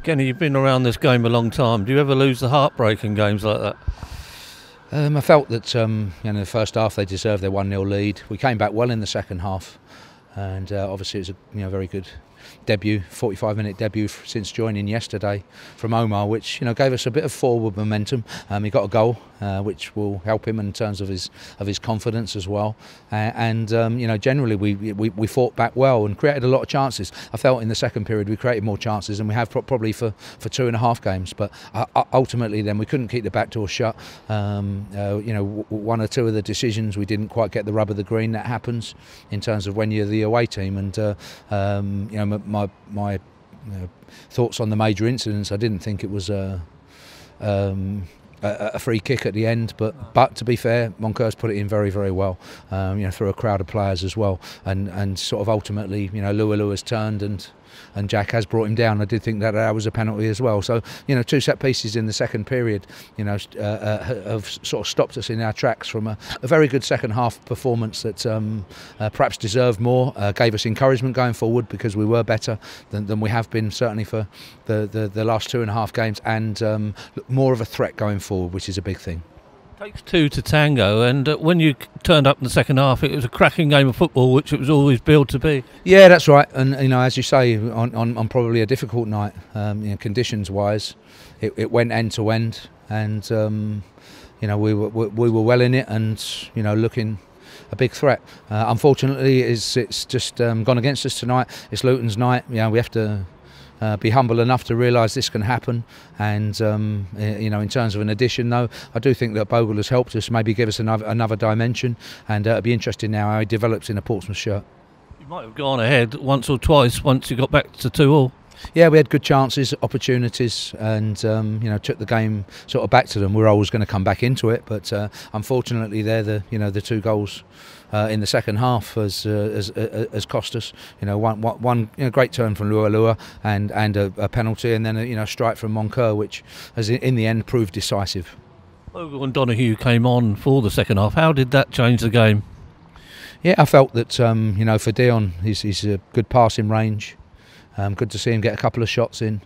Kenny, you've been around this game a long time. Do you ever lose the heartbreak in games like that? I felt that in the first half they deserved their 1-0 lead. We came back well in the second half, and obviously it was a very good debut, 45-minute debut since joining yesterday from Omar, which gave us a bit of forward momentum. He got a goal, which will help him in terms of his confidence as well. Generally we fought back well and created a lot of chances. I felt in the second period we created more chances than we have probably for 2.5 games. But ultimately, then we couldn't keep the back door shut. One or two of the decisions we didn't quite get the rub of the green. That happens in terms of when you're the away team. And my thoughts on the major incidents, I didn't think it was a free kick at the end, but to be fair, Monkeur's put it in very, very well, through a crowd of players as well, and sort of ultimately, Lualua's turned and Jack has brought him down. I did think that was a penalty as well. So, two set pieces in the second period, have sort of stopped us in our tracks from a very good second half performance that perhaps deserved more, gave us encouragement going forward because we were better than we have been certainly for the last 2.5 games, and more of a threat going forward, which is a big thing. Takes two to tango, and when you turned up in the second half, it was a cracking game of football, which it was always billed to be. Yeah, that's right, and as you say, on probably a difficult night, conditions-wise, it went end to end, and we were well in it, and looking a big threat. Unfortunately, it's just gone against us tonight. It's Luton's night. We have to be humble enough to realise this can happen, and in terms of an addition, though, I do think that Bogle has helped us, maybe give us another dimension, and it'll be interesting now how he develops in a Portsmouth shirt. You might have gone ahead once or twice once you got back to 2-2. Yeah, we had good chances, opportunities, and took the game sort of back to them. We were always going to come back into it, but unfortunately, they're the two goals in the second half has cost us. One great turn from Lualua and a penalty, and then a strike from Moncur, which has in the end proved decisive. Bogle and Donoghue came on for the second half. How did that change the game? Yeah, I felt that for Dion, he's a good passing range. Good to see him get a couple of shots in,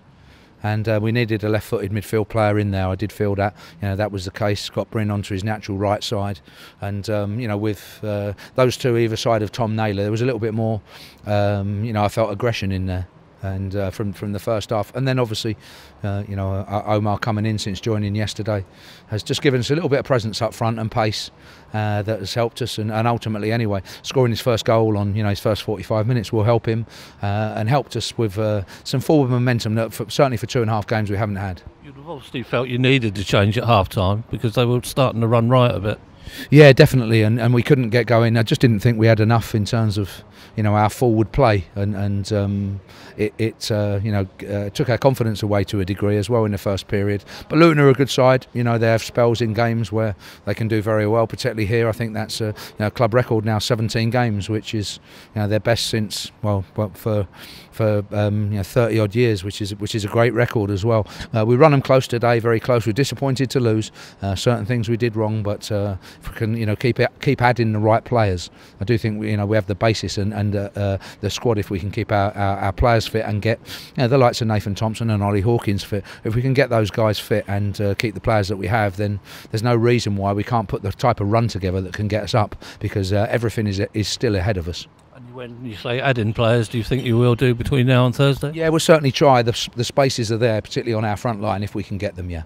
and we needed a left-footed midfield player in there. I did feel that that was the case. Got Bryn onto his natural right side, and with those two either side of Tom Naylor, there was a little bit more. I felt aggression in there, and from the first half, and then obviously, Omar coming in since joining yesterday has just given us a little bit of presence up front and pace that has helped us, and ultimately anyway, scoring his first goal on his first 45 minutes will help him, and helped us with some forward momentum that certainly for 2.5 games we haven't had. You'd have obviously felt you needed to change at half time because they were starting to run riot a bit. Yeah, definitely, and we couldn't get going. I just didn't think we had enough in terms of our forward play, and it took our confidence away to a degree as well in the first period. But Luton are a good side. They have spells in games where they can do very well, particularly here. I think that's a club record now, 17 games, which is their best since for 30 odd years, which is a great record as well. We run them close today, very close. We're disappointed to lose. Certain things we did wrong, but if we can keep adding the right players, I do think we have the basis and the squad. If we can keep our players fit and get the likes of Nathan Thompson and Ollie Hawkins fit, if we can get those guys fit and keep the players that we have, then there's no reason why we can't put the type of run together that can get us up, because everything is still ahead of us. And when you say add in players, do you think you will do between now and Thursday? Yeah, we'll certainly try. The spaces are there, particularly on our front line, if we can get them, yeah.